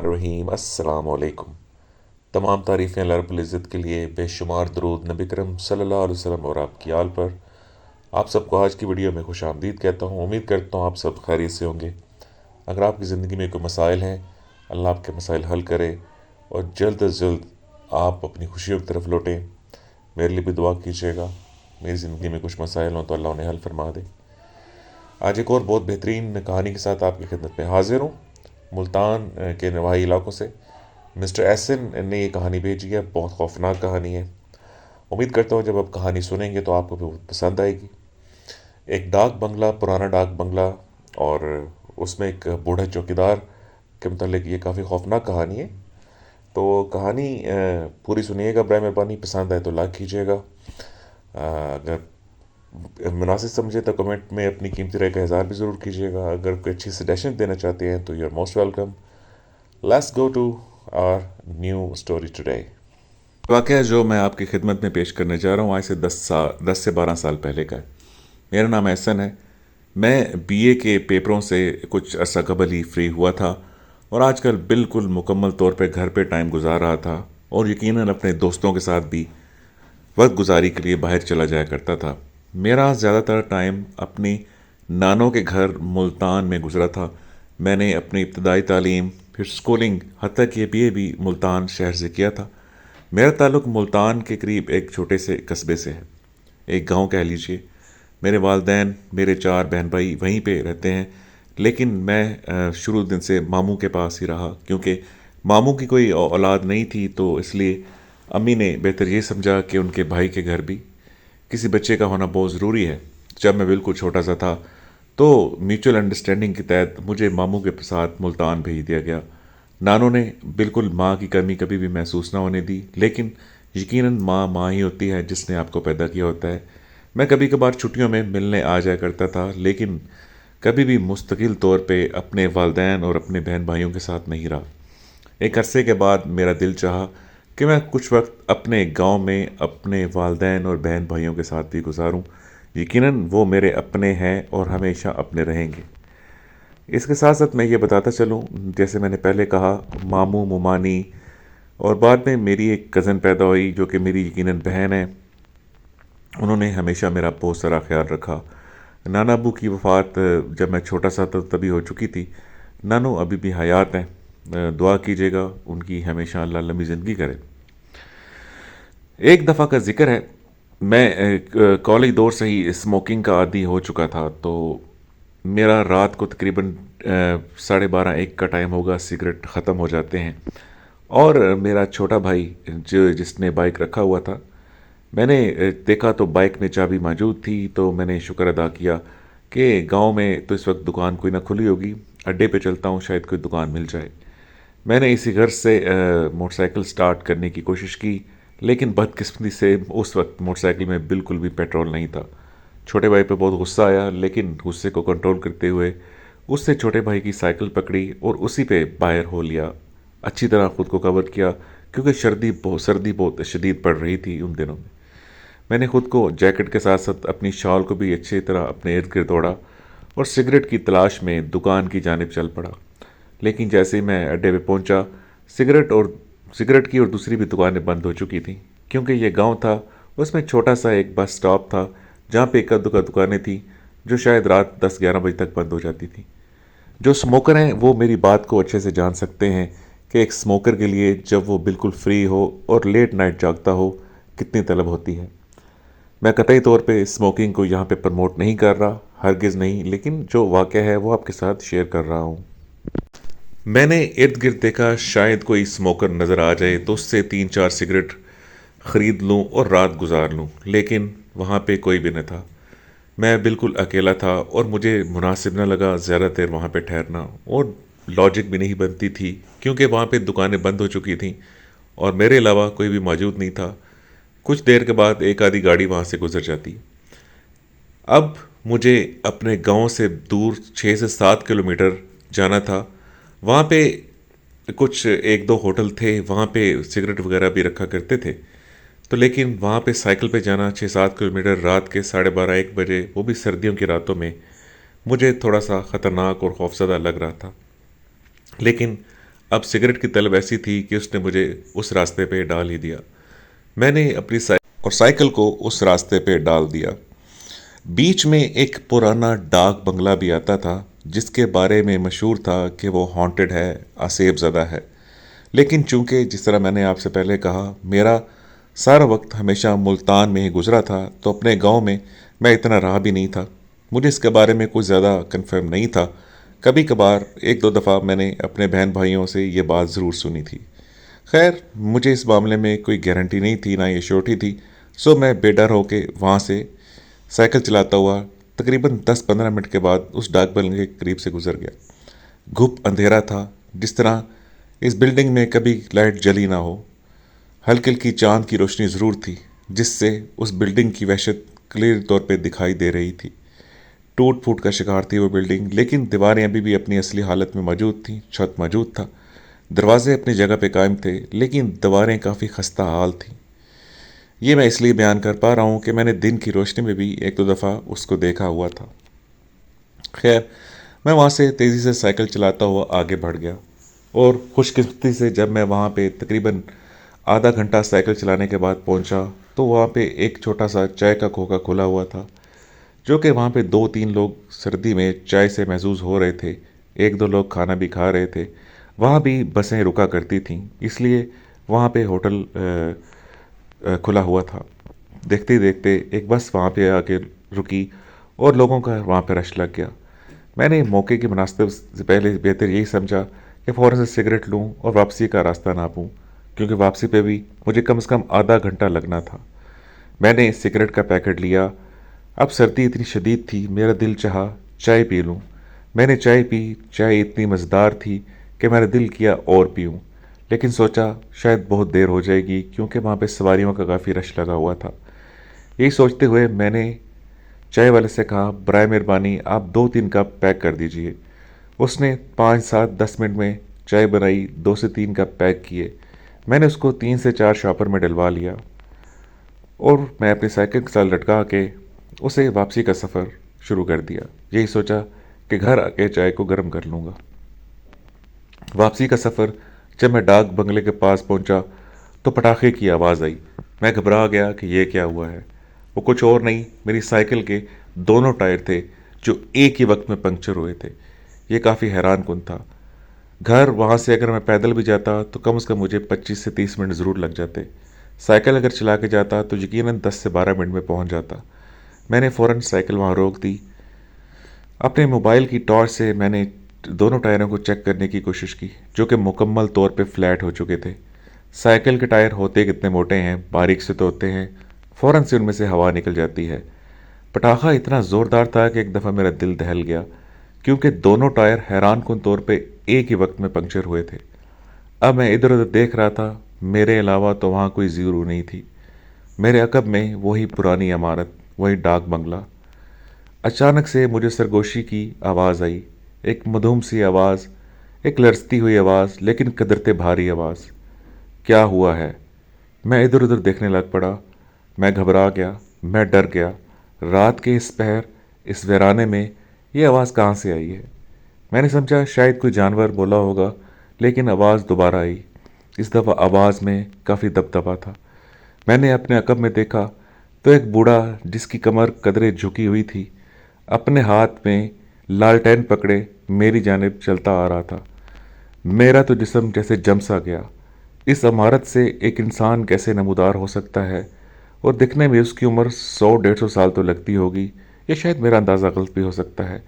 बिस्मिल्लाहिर्रहमानिर्रहीम। अस्सलाम वालेकुम। तमाम तारीफ़ें अल्लाह रब्बुल इज़्ज़त के लिए, बेशुमार दरूद नबी करम सल्लल्लाहु अलैहि वसल्लम और आपकी आल पर। आप सबको आज की वीडियो में खुश आमदीद कहता हूँ। उम्मीद करता हूँ आप सब खैरियत से होंगे। अगर आपकी ज़िंदगी में कोई मसाइल हैं, अल्लाह आपके मसाइल हल करे और जल्द अज जल्द आप अपनी खुशियों की तरफ लौटें। मेरे लिए भी दुआ कीजिएगा। मेरी ज़िंदगी में कुछ मसाइल हों तो अल्लाह उन्हें हल फरमा दे। आज एक और बहुत बेहतरीन कहानी के साथ आपकी खिदमत में हाजिर हूँ। मुल्तान के नवाही इलाकों से मिस्टर एहसन ने ये कहानी भेजी है। बहुत खौफनाक कहानी है। उम्मीद करता हूँ जब आप कहानी सुनेंगे तो आपको भी बहुत पसंद आएगी। एक डाक बंगला, पुराना डाक बंगला, और उसमें एक बूढ़ा चौकीदार के मतलब ये काफ़ी खौफनाक कहानी है। तो कहानी पूरी सुनिएगा, बराए मेहरबानी। पसंद आए तो लाइक कीजिएगा। अगर मुनासिब समझे तो कमेंट में अपनी कीमती राय का इज़हार भी ज़रूर कीजिएगा। अगर कोई अच्छी सजेशन देना चाहते हैं तो you are most welcome. Let's go to our new story today. वाक़या जो मैं आपकी खिदमत में पेश करने जा रहा हूँ आज से 10 से 12 साल पहले का है। मेरा नाम एहसन है। मैं बीए के पेपरों से कुछ अर्सा कबल ही फ्री हुआ था और आजकल बिल्कुल मुकम्मल तौर पे घर पे टाइम गुजार रहा था और यकीनन अपने दोस्तों के साथ भी वक्त गुजारी के लिए बाहर चला जाया करता था। मेरा ज़्यादातर टाइम अपनी नानों के घर मुल्तान में गुजरा था। मैंने अपनी इब्तदाई तालीम, फिर स्कूलिंग, हत्ता कि बीए भी मुल्तान शहर से किया था। मेरा ताल्लुक़ मुल्तान के करीब एक छोटे से कस्बे से है, एक गांव कह लीजिए। मेरे वालिदैन, मेरे 4 बहन भाई वहीं पे रहते हैं, लेकिन मैं शुरू दिन से मामू के पास ही रहा क्योंकि मामू की कोई औलाद नहीं थी। तो इसलिए अम्मी ने बेहतर ये समझा कि उनके भाई के घर भी किसी बच्चे का होना बहुत ज़रूरी है। जब मैं बिल्कुल छोटा सा था तो म्यूचुअल अंडरस्टैंडिंग के तहत मुझे मामू के साथ मुल्तान भेज दिया गया। नानों ने बिल्कुल माँ की कमी कभी भी महसूस ना होने दी, लेकिन यकीनन माँ माँ ही होती है जिसने आपको पैदा किया होता है। मैं कभी कभार छुट्टियों में मिलने आ जाया करता था, लेकिन कभी भी मुस्तकिल तौर पे अपने वालिदैन और अपने बहन भाइयों के साथ नहीं रहा। एक अरसे के बाद मेरा दिल चाहा कि मैं कुछ वक्त अपने गांव में अपने वालिदैन और बहन भाइयों के साथ भी गुजारूं। यकीनन वो मेरे अपने हैं और हमेशा अपने रहेंगे। इसके साथ साथ मैं ये बताता चलूं, जैसे मैंने पहले कहा, मामू, मुमानी और बाद में मेरी एक कज़न पैदा हुई जो कि मेरी यकीनन बहन है। उन्होंने हमेशा मेरा बहुत सारा ख्याल रखा। नाना अबू की वफ़ात जब मैं छोटा सा था तभी हो चुकी थी। नानू अभी भी हयात हैं। दुआ कीजिएगा उनकी हमेशा अल्लाह लंबी ज़िंदगी करे। एक दफ़ा का जिक्र है, मैं कॉलेज दौर से ही स्मोकिंग का आदी हो चुका था। तो मेरा रात को तकरीबन 12:30-1 का टाइम होगा, सिगरेट ख़त्म हो जाते हैं और मेरा छोटा भाई जिसने बाइक रखा हुआ था, मैंने देखा तो बाइक में चाबी मौजूद थी। तो मैंने शुक्र अदा किया कि गांव में तो इस वक्त दुकान कोई ना खुली होगी, अड्डे पे चलता हूँ, शायद कोई दुकान मिल जाए। मैंने इसी घर से मोटरसाइकिल स्टार्ट करने की कोशिश की, लेकिन बदकिस्मती से उस वक्त मोटरसाइकिल में बिल्कुल भी पेट्रोल नहीं था। छोटे भाई पे बहुत गुस्सा आया, लेकिन गुस्से को कंट्रोल करते हुए उससे छोटे भाई की साइकिल पकड़ी और उसी पे बाहर हो लिया। अच्छी तरह ख़ुद को कवर किया क्योंकि सर्दी बहुत शदीद पड़ रही थी उन दिनों में। मैंने ख़ुद को जैकेट के साथ साथ अपनी शॉल को भी अच्छी तरह अपने इर्द गिर्द दौड़ा और सिगरेट की तलाश में दुकान की जानिब चल पड़ा। लेकिन जैसे ही मैं अड्डे पे पहुंचा, सिगरेट की और दूसरी भी दुकानें बंद हो चुकी थीं, क्योंकि ये गांव था, उसमें छोटा सा एक बस स्टॉप था जहाँ पे इक्का दुक्का दुकानें थीं जो शायद रात 10-11 बजे तक बंद हो जाती थी। जो स्मोकर हैं वो मेरी बात को अच्छे से जान सकते हैं कि एक स्मोकर के लिए जब वो बिल्कुल फ्री हो और लेट नाइट जागता हो कितनी तलब होती है। मैं कतई तौर पे स्मोकिंग को यहाँ पे प्रमोट नहीं कर रहा, हरगिज़ नहीं, लेकिन जो वाक़या है वो आपके साथ शेयर कर रहा हूँ। मैंने इर्द गिर्द देखा शायद कोई स्मोकर नज़र आ जाए तो उससे 3-4 सिगरेट ख़रीद लूँ और रात गुजार लूँ, लेकिन वहाँ पे कोई भी न था। मैं बिल्कुल अकेला था और मुझे मुनासिब न लगा ज़्यादा देर वहाँ पे ठहरना, और लॉजिक भी नहीं बनती थी क्योंकि वहाँ पे दुकानें बंद हो चुकी थीं और मेरे अलावा कोई भी मौजूद नहीं था। कुछ देर के बाद एक आधी गाड़ी वहाँ से गुजर जाती। अब मुझे अपने गांव से दूर 6 से 7 किलोमीटर जाना था। वहाँ पे कुछ 1-2 होटल थे, वहाँ पे सिगरेट वगैरह भी रखा करते थे। तो लेकिन वहाँ पे साइकिल पे जाना 6-7 किलोमीटर रात के 12:30-1 बजे, वो भी सर्दियों की रातों में, मुझे थोड़ा सा ख़तरनाक और खौफज़दा लग रहा था। लेकिन अब सिगरेट की तलब ऐसी थी कि उसने मुझे उस रास्ते पे डाल ही दिया। मैंने अपनी साइकिल को उस रास्ते पे डाल दिया। बीच में एक पुराना डाक बंगला भी आता था, जिसके बारे में मशहूर था कि वो हॉन्टेड है, आसेब ज़दा है। लेकिन चूंकि जिस तरह मैंने आपसे पहले कहा, मेरा सारा वक्त हमेशा मुल्तान में ही गुजरा था, तो अपने गांव में मैं इतना रहा भी नहीं था। मुझे इसके बारे में कुछ ज़्यादा कन्फर्म नहीं था। कभी कभार एक दो दफ़ा मैंने अपने बहन भाइयों से ये बात ज़रूर सुनी थी। खैर, मुझे इस मामले में कोई गारंटी नहीं थी, ना ये श्योरिटी थी। सो मैं बेडर होके वहाँ से साइकिल चलाता हुआ तकरीबन 10-15 मिनट के बाद उस डाक बंगले के करीब से गुजर गया। घुप अंधेरा था, जिस तरह इस बिल्डिंग में कभी लाइट जली ना हो। हल्की हल्की चांद की रोशनी ज़रूर थी, जिससे उस बिल्डिंग की वहशत क्लियर तौर पे दिखाई दे रही थी। टूट फूट का शिकार थी वो बिल्डिंग, लेकिन दीवारें अभी भी अपनी असली हालत में मौजूद थीं। छत मौजूद था, दरवाजे अपनी जगह पे कायम थे, लेकिन दीवारें काफ़ी खस्ता हाल थीं। ये मैं इसलिए बयान कर पा रहा हूँ कि मैंने दिन की रोशनी में भी एक दो दफ़ा उसको देखा हुआ था। खैर, मैं वहाँ से तेज़ी से साइकिल चलाता हुआ आगे बढ़ गया, और खुशकिस्मती से जब मैं वहाँ पे तकरीबन आधा घंटा साइकिल चलाने के बाद पहुँचा, तो वहाँ पे एक छोटा सा चाय का खोखा खुला हुआ था, जो कि वहाँ पे 2-3 लोग सर्दी में चाय से महजूज हो रहे थे। एक दो लोग खाना भी खा रहे थे। वहाँ भी बसें रुका करती थीं, इसलिए वहाँ पे होटल खुला हुआ था। देखते ही देखते एक बस वहाँ पे आके रुकी, और लोगों का वहाँ पे रश लग गया। मैंने मौके की मुनासिबत से पहले बेहतर यही समझा कि फ़ौरन से सिगरेट लूँ और वापसी का रास्ता नापूँ, क्योंकि वापसी पे भी मुझे कम से कम आधा घंटा लगना था। मैंने सिगरेट का पैकेट लिया। अब सर्दी इतनी शदीद थी, मेरा दिल चाहा चाय पी लूँ। मैंने चाय पी। चाय इतनी मज़ेदार थी कि मेरा दिल किया और पीऊँ, लेकिन सोचा शायद बहुत देर हो जाएगी, क्योंकि वहाँ पे सवारियों का काफ़ी रश लगा हुआ था। यही सोचते हुए मैंने चाय वाले से कहा, बराए मेहरबानी आप 2-3 कप पैक कर दीजिए। उसने 5-7-10 मिनट में चाय बनाई, 2 से 3 कप पैक किए। मैंने उसको 3 से 4 शॉपर में डलवा लिया, और मैं अपनी साइकिल के साथ लटका के उसे वापसी का सफ़र शुरू कर दिया। यही सोचा कि घर आके चाय को गर्म कर लूँगा। वापसी का सफ़र जब मैं डाक बंगले के पास पहुंचा, तो पटाखे की आवाज़ आई। मैं घबरा गया कि यह क्या हुआ है। वो कुछ और नहीं, मेरी साइकिल के दोनों टायर थे, जो एक ही वक्त में पंक्चर हुए थे। ये काफ़ी हैरान कुन था। घर वहाँ से अगर मैं पैदल भी जाता तो कम से कम मुझे 25 से 30 मिनट ज़रूर लग जाते। साइकिल अगर चला के जाता तो यकीनन 10 से 12 मिनट में पहुँच जाता। मैंने फ़ौरन साइकिल वहाँ रोक दी। अपने मोबाइल की टॉर्च से मैंने दोनों टायरों को चेक करने की कोशिश की, जो कि मुकम्मल तौर पे फ्लैट हो चुके थे। साइकिल के टायर होते कितने मोटे हैं, बारीक से तो होते हैं, फ़ौरन से उनमें से हवा निकल जाती है। पटाखा इतना ज़ोरदार था कि एक दफ़ा मेरा दिल दहल गया, क्योंकि दोनों टायर हैरान कुन तौर पे एक ही वक्त में पंक्चर हुए थे। अब मैं इधर उधर देख रहा था, मेरे अलावा तो वहाँ कोई ज़ीरो नहीं थी। मेरे अकब में वही पुरानी इमारत, वही डाक बंगला। अचानक से मुझे सरगोशी की आवाज़ आई, एक मधुम सी आवाज़, एक लरजती हुई आवाज़, लेकिन कदरते भारी आवाज़। क्या हुआ है? मैं इधर उधर देखने लग पड़ा। मैं घबरा गया, मैं डर गया। रात के इस पहर, इस वीराने में ये आवाज़ कहाँ से आई है? मैंने समझा शायद कोई जानवर बोला होगा, लेकिन आवाज़ दोबारा आई। इस दफ़ा आवाज़ में काफ़ी दबदबा था। मैंने अपने अकब में देखा तो एक बूढ़ा, जिसकी कमर कदरे झुकी हुई थी, अपने हाथ में लालटेन पकड़े मेरी जानिब चलता आ रहा था। मेरा तो जिस्म जैसे जम सा गया। इस इमारत से एक इंसान कैसे नमूदार हो सकता है, और दिखने में उसकी उम्र 100-150 साल तो लगती होगी। या शायद मेरा अंदाज़ा गलत भी हो सकता है,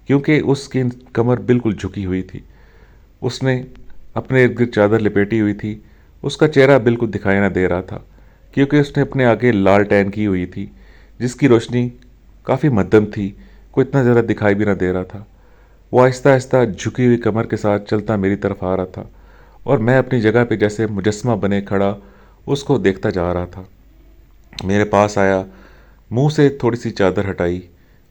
क्योंकि उसकी कमर बिल्कुल झुकी हुई थी। उसने अपने इर्द गिर्द चादर लपेटी हुई थी। उसका चेहरा बिल्कुल दिखाई ना दे रहा था, क्योंकि उसने अपने आगे लालटेन की हुई थी, जिसकी रोशनी काफ़ी मध्यम थी, कोई इतना ज़्यादा दिखाई भी ना दे रहा था। वो आहिस्ता आहिस्ता झुकी हुई कमर के साथ चलता मेरी तरफ आ रहा था, और मैं अपनी जगह पे जैसे मुजस्समा बने खड़ा उसको देखता जा रहा था। मेरे पास आया, मुंह से थोड़ी सी चादर हटाई।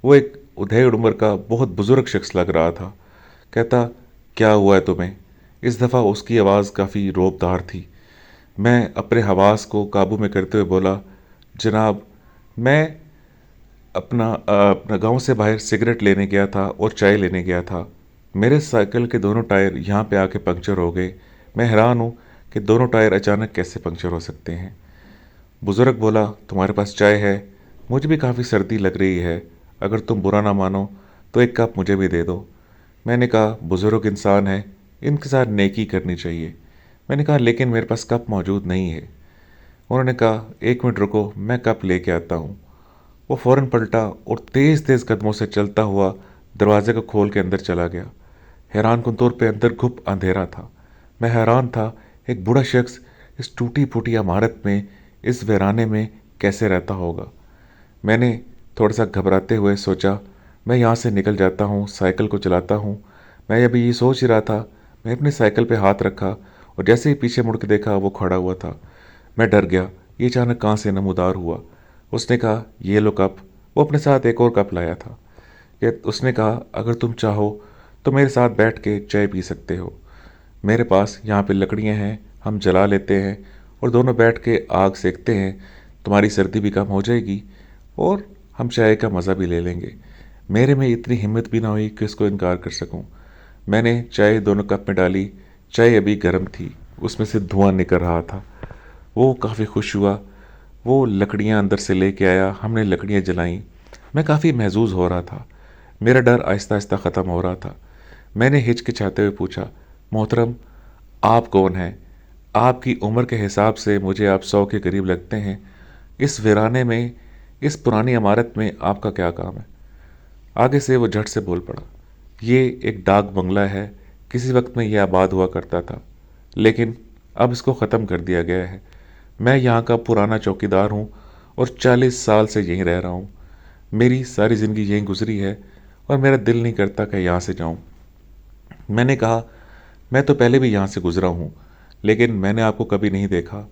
वो एक उधेड़ उम्र का बहुत बुजुर्ग शख्स लग रहा था। कहता, क्या हुआ है तुम्हें? इस दफ़ा उसकी आवाज़ काफ़ी रौबदार थी। मैं अपने हवास को काबू में करते हुए बोला, जनाब, मैं अपना गांव से बाहर सिगरेट लेने गया था और चाय लेने गया था। मेरे साइकिल के दोनों टायर यहाँ पे आके पंक्चर हो गए। मैं हैरान हूँ कि दोनों टायर अचानक कैसे पंक्चर हो सकते हैं। बुजुर्ग बोला, तुम्हारे पास चाय है? मुझे भी काफ़ी सर्दी लग रही है, अगर तुम बुरा ना मानो तो एक कप मुझे भी दे दो। मैंने कहा, बुजुर्ग इंसान है, इनके साथ नेकी करनी चाहिए। मैंने कहा, लेकिन मेरे पास कप मौजूद नहीं है। उन्होंने कहा, एक मिनट रुको, मैं कप लेके आता हूँ। वो फौरन पलटा और तेज़ तेज़ कदमों से चलता हुआ दरवाजे को खोल के अंदर चला गया। हैरान कुन तौर पे अंदर घुप अंधेरा था। मैं हैरान था, एक बूढ़ा शख्स इस टूटी फूटी इमारत में, इस वीराने में कैसे रहता होगा। मैंने थोड़ा सा घबराते हुए सोचा, मैं यहाँ से निकल जाता हूँ, साइकिल को चलाता हूँ। मैं अभी ये सोच ही रहा था, मैं अपनी साइकिल पे हाथ रखा और जैसे ही पीछे मुड़ के देखा वो खड़ा हुआ था। मैं डर गया, ये अचानक कहाँ से नमूदार हुआ। उसने कहा, ये लो कप। वो अपने साथ एक और कप लाया था। ये उसने कहा, अगर तुम चाहो तो मेरे साथ बैठ के चाय पी सकते हो। मेरे पास यहाँ पे लकड़ियाँ हैं, हम जला लेते हैं और दोनों बैठ के आग सेकते हैं। तुम्हारी सर्दी भी कम हो जाएगी और हम चाय का मज़ा भी ले लेंगे। मेरे में इतनी हिम्मत भी ना हुई कि उसको इनकार कर सकूं। मैंने चाय दोनों कप में डाली। चाय अभी गर्म थी, उसमें से धुआं निकल रहा था। वो काफ़ी खुश हुआ। वो लकड़ियाँ अंदर से लेके आया, हमने लकड़ियाँ जलाईं। मैं काफ़ी महजूज हो रहा था, मेरा डर आहिस्ता आहिस्ता ख़त्म हो रहा था। मैंने हिचकिचाते हुए पूछा, मोहतरम, आप कौन हैं? आपकी उम्र के हिसाब से मुझे आप 100 के करीब लगते हैं। इस वीराने में, इस पुरानी इमारत में आपका क्या काम है? आगे से वो झट से बोल पड़ा, ये एक डाक बंगला है, किसी वक्त में यह आबाद हुआ करता था, लेकिन अब इसको ख़त्म कर दिया गया है। मैं यहाँ का पुराना चौकीदार हूँ और 40 साल से यहीं रह रहा हूँ। मेरी सारी ज़िंदगी यहीं गुजरी है और मेरा दिल नहीं करता कि यहाँ से जाऊँ। मैंने कहा, मैं तो पहले भी यहाँ से गुजरा हूँ, लेकिन मैंने आपको कभी नहीं देखा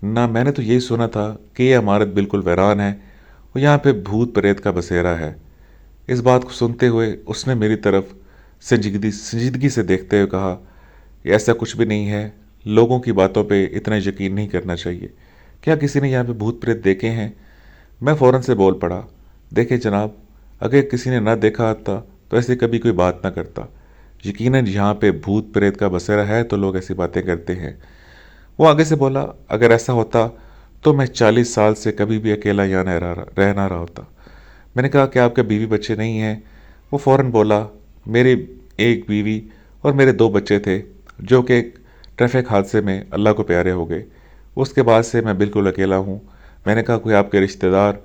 ना। मैंने तो यही सुना था कि यह इमारत बिल्कुल वीरान है और यहाँ पे भूत प्रेत का बसेरा है। इस बात को सुनते हुए उसने मेरी तरफ संजीदगी से देखते हुए कहा, ऐसा कुछ भी नहीं है, लोगों की बातों पे इतना यकीन नहीं करना चाहिए। क्या किसी ने यहाँ पे भूत प्रेत देखे हैं? मैं फ़ौरन से बोल पड़ा, देखे जनाब, अगर किसी ने ना देखा था तो ऐसे कभी कोई बात ना करता। यकीनन यहाँ पे भूत प्रेत का बसेरा है तो लोग ऐसी बातें करते हैं। वो आगे से बोला, अगर ऐसा होता तो मैं 40 साल से कभी भी अकेला यहाँ रह ना रहा होता। मैंने कहा, कि आपके बीवी बच्चे नहीं हैं? वो फ़ौरन बोला, मेरी एक बीवी और मेरे 2 बच्चे थे जो कि एक ट्रैफिक हादसे में अल्लाह को प्यारे हो गए। उसके बाद से मैं बिल्कुल अकेला हूँ। मैंने कहा, कोई आपके रिश्तेदार?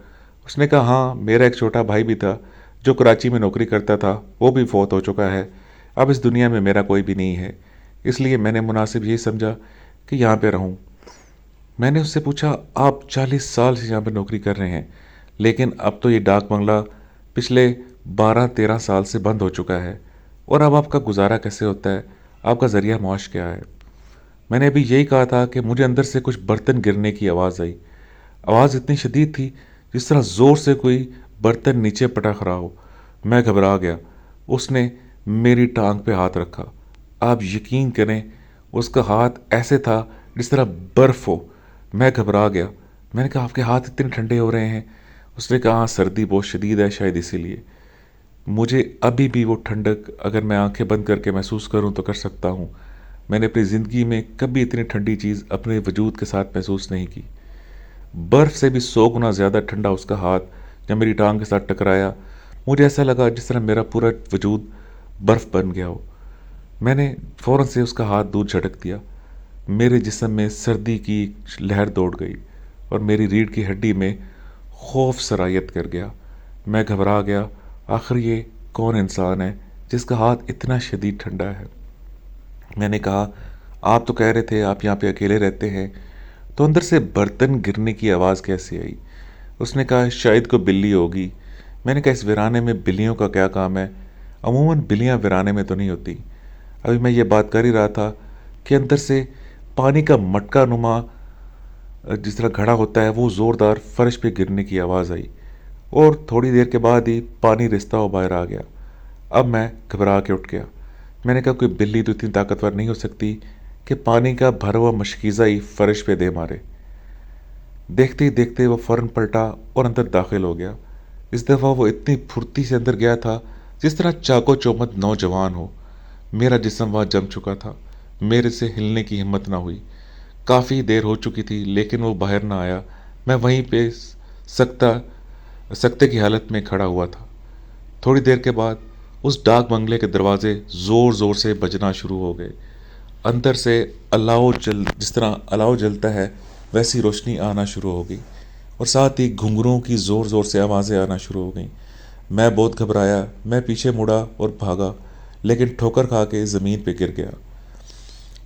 उसने कहा, हाँ, मेरा एक छोटा भाई भी था जो कराची में नौकरी करता था, वो भी फौत हो चुका है। अब इस दुनिया में मेरा कोई भी नहीं है, इसलिए मैंने मुनासिब यही समझा कि यहाँ पे रहूँ। मैंने उससे पूछा, आप 40 साल से यहाँ पर नौकरी कर रहे हैं, लेकिन अब तो ये डाक बंगला पिछले 12-13 साल से बंद हो चुका है, और अब आपका गुजारा कैसे होता है? आपका ज़रिया मौश क्या है? मैंने अभी यही कहा था कि मुझे अंदर से कुछ बर्तन गिरने की आवाज़ आई। आवाज़ इतनी शदीद थी जिस तरह ज़ोर से कोई बर्तन नीचे पटक रहा हो। मैं घबरा गया। उसने मेरी टांग पे हाथ रखा। आप यकीन करें, उसका हाथ ऐसे था जिस तरह बर्फ़ हो। मैं घबरा गया। मैंने कहा, आपके हाथ इतने ठंडे हो रहे हैं? उसने कहा, हाँ, सर्दी बहुत शदीद है, शायद इसीलिए। मुझे अभी भी वो ठंडक अगर मैं आंखें बंद करके महसूस करूं तो कर सकता हूं। मैंने अपनी ज़िंदगी में कभी इतनी ठंडी चीज़ अपने वजूद के साथ महसूस नहीं की। बर्फ़ से भी 100 गुना ज़्यादा ठंडा उसका हाथ जब मेरी टांग के साथ टकराया, मुझे ऐसा लगा जिस तरह मेरा पूरा वजूद बर्फ़ बन गया हो। मैंने फ़ौरन से उसका हाथ दूर झटक दिया। मेरे जिस्म में सर्दी की लहर दौड़ गई और मेरी रीढ़ की हड्डी में खौफ सरायत कर गया। मैं घबरा गया, आखिर ये कौन इंसान है जिसका हाथ इतना शदीद ठंडा है? मैंने कहा, आप तो कह रहे थे आप यहाँ पे अकेले रहते हैं, तो अंदर से बर्तन गिरने की आवाज़ कैसे आई? उसने कहा, शायद कोई बिल्ली होगी। मैंने कहा, इस वीराने में बिल्लियों का क्या काम है? अमूमन बिल्लियाँ वीराने में तो नहीं होती। अभी मैं ये बात कर ही रहा था कि अंदर से पानी का मटका नुमा जिस तरह घड़ा होता है वो ज़ोरदार फर्श पे गिरने की आवाज़ आई और थोड़ी देर के बाद ही पानी रिसता हुआ बाहर आ गया। अब मैं घबरा के उठ गया। मैंने कहा, कोई बिल्ली तो इतनी ताकतवर नहीं हो सकती कि पानी का भरा हुआ मशकीज़ा ही फर्श पे दे मारे। देखते ही देखते वो फ़ौरन पलटा और अंदर दाखिल हो गया। इस दफ़ा वो इतनी फुर्ती से अंदर गया था जिस तरह चाको चौबंद नौजवान हो। मेरा जिस्म वहाँ जम चुका था। मेरे से हिलने की हिम्मत ना हुई। काफ़ी देर हो चुकी थी लेकिन वो बाहर ना आया। मैं वहीं पे सकता सकते की हालत में खड़ा हुआ था। थोड़ी देर के बाद उस डाक बंगले के दरवाजे ज़ोर ज़ोर से बजना शुरू हो गए। अंदर से जिस तरह अलाव जलता है वैसी रोशनी आना शुरू हो गई और साथ ही घुंघरूओं की ज़ोर ज़ोर से आवाज़ें आना शुरू हो गईं। मैं बहुत घबराया। मैं पीछे मुड़ा और भागा, लेकिन ठोकर खा के ज़मीन पे गिर गया।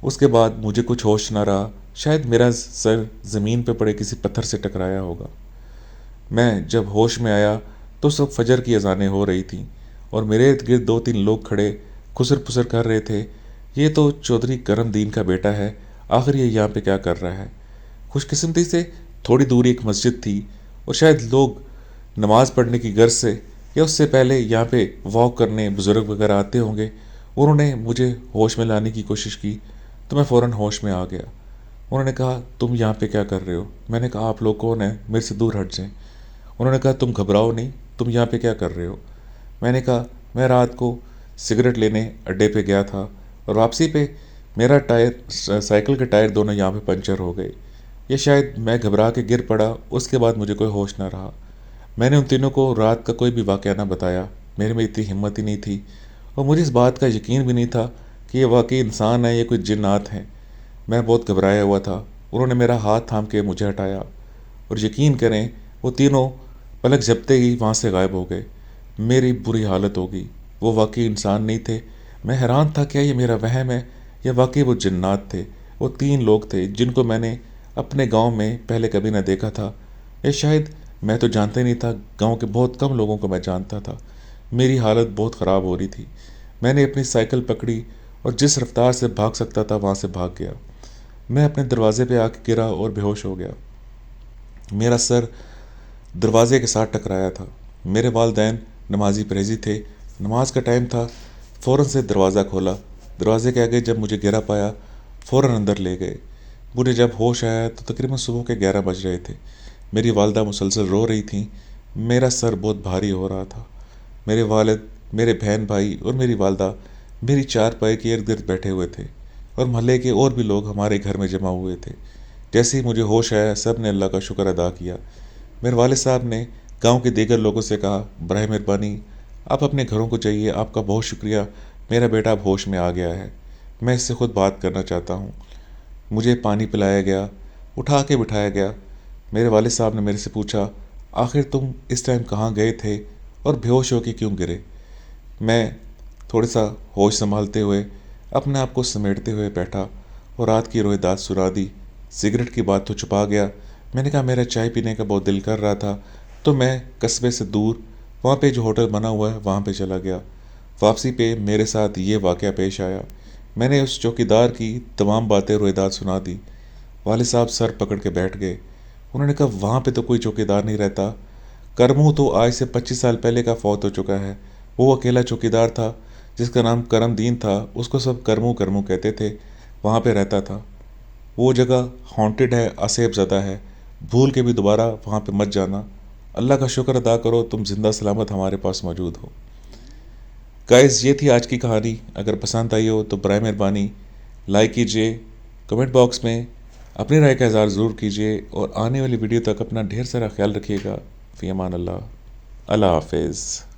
उसके बाद मुझे कुछ होश न रहा। शायद मेरा सर ज़मीन पे पड़े किसी पत्थर से टकराया होगा। मैं जब होश में आया तो सब फजर की अजानें हो रही थीं और मेरे इर्द गिर्द 2-3 लोग खड़े खुसर पुसर कर रहे थे। ये तो चौधरी करमदीन का बेटा है, आखिर ये यहाँ पे क्या कर रहा है। खुशकिस्मती से थोड़ी दूर एक मस्जिद थी और शायद लोग नमाज पढ़ने की गर्ज से या उससे पहले यहाँ पे वॉक करने बुज़ुर्ग वगैरह आते होंगे। उन्होंने मुझे होश में लाने की कोशिश की तो मैं फ़ौरन होश में आ गया। उन्होंने कहा, तुम यहाँ पे क्या कर रहे हो? मैंने कहा, आप लोग कौन हैं? मेरे से दूर हट जाएं। उन्होंने कहा, तुम घबराओ नहीं, तुम यहाँ पे क्या कर रहे हो? मैंने कहा, मैं रात को सिगरेट लेने अड्डे पे गया था और वापसी पे मेरा साइकिल के टायर दोनों यहाँ पे पंचर हो गए। ये शायद मैं घबरा के गिर पड़ा, उसके बाद मुझे कोई होश ना रहा। मैंने उन तीनों को रात का कोई भी वाक़या ना बताया। मेरे में इतनी हिम्मत ही नहीं थी और मुझे इस बात का यकीन भी नहीं था कि ये वाकई इंसान है या कोई जिन्नात हैं। मैं बहुत घबराया हुआ था। उन्होंने मेरा हाथ थाम के मुझे हटाया और यकीन करें वो तीनों पलक झपकते ही वहाँ से गायब हो गए। मेरी बुरी हालत हो गई। वो वाकई इंसान नहीं थे। मैं हैरान था, क्या ये मेरा वहम है या वाकई वो जिन्नात थे। वो 3 लोग थे जिनको मैंने अपने गांव में पहले कभी ना देखा था, या शायद मैं तो जानता ही नहीं था। गांव के बहुत कम लोगों को मैं जानता था। मेरी हालत बहुत ख़राब हो रही थी। मैंने अपनी साइकिल पकड़ी और जिस रफ्तार से भाग सकता था वहाँ से भाग गया। मैं अपने दरवाजे पे आके गिरा और बेहोश हो गया। मेरा सर दरवाजे के साथ टकराया था। मेरे वालिदैन नमाजी परहेजी थे। नमाज का टाइम था। फ़ौरन से दरवाज़ा खोला। दरवाजे के आगे जब मुझे गिरा पाया फ़ौरन अंदर ले गए। मुझे जब होश आया तो तकरीबन सुबह के 11 बज रहे थे। मेरी वालदा मुसलसल रो रही थी। मेरा सर बहुत भारी हो रहा था। मेरे वालिद, मेरे बहन भाई और मेरी वालदा मेरी चारपाई के इर्द गिर्द बैठे हुए थे और मोहल्ले के और भी लोग हमारे घर में जमा हुए थे। जैसे ही मुझे होश आया सब ने अल्लाह का शुक्र अदा किया। मेरे वालिद साहब ने गांव के दीगर लोगों से कहा, बराए मेहरबानी आप अपने घरों को जाइए, आपका बहुत शुक्रिया, मेरा बेटा अब होश में आ गया है, मैं इससे खुद बात करना चाहता हूँ। मुझे पानी पिलाया गया, उठा के बिठाया गया। मेरे वालिद साहब ने मेरे से पूछा, आखिर तुम इस टाइम कहाँ गए थे और बेहोश होकर क्यों गिरे? मैं थोड़ा सा होश संभालते हुए अपने आप को समेटते हुए बैठा और रात की रोएदाद सुना दी। सिगरेट की बात तो छुपा गया। मैंने कहा, मेरा चाय पीने का बहुत दिल कर रहा था तो मैं कस्बे से दूर वहाँ पे जो होटल बना हुआ है वहाँ पे चला गया। वापसी पे मेरे साथ ये वाक़या पेश आया। मैंने उस चौकीदार की तमाम बातें रोएदाद सुना दी। वालिद साहब सर पकड़ के बैठ गए। उन्होंने कहा, वहाँ पे तो कोई चौकीदार नहीं रहता। करमू तो आज से 25 साल पहले का फौत हो चुका है। वो अकेला चौकीदार था जिसका नाम करमदीन था, उसको सब करमू करमू कहते थे, वहाँ पे रहता था। वो जगह हॉन्टेड है, असेब ज़दा है, भूल के भी दोबारा वहाँ पे मत जाना। अल्लाह का शुक्र अदा करो तुम ज़िंदा सलामत हमारे पास मौजूद हो। गाइस, ये थी आज की कहानी। अगर पसंद आई हो तो बराए मेहरबानी लाइक कीजिए, कमेंट बॉक्स में अपनी राय का इज़हार ज़रूर कीजिए और आने वाली वीडियो तक अपना ढेर सारा ख्याल रखिएगा। फ़ी अमान अल्लाह। अल्लाह हाफिज़।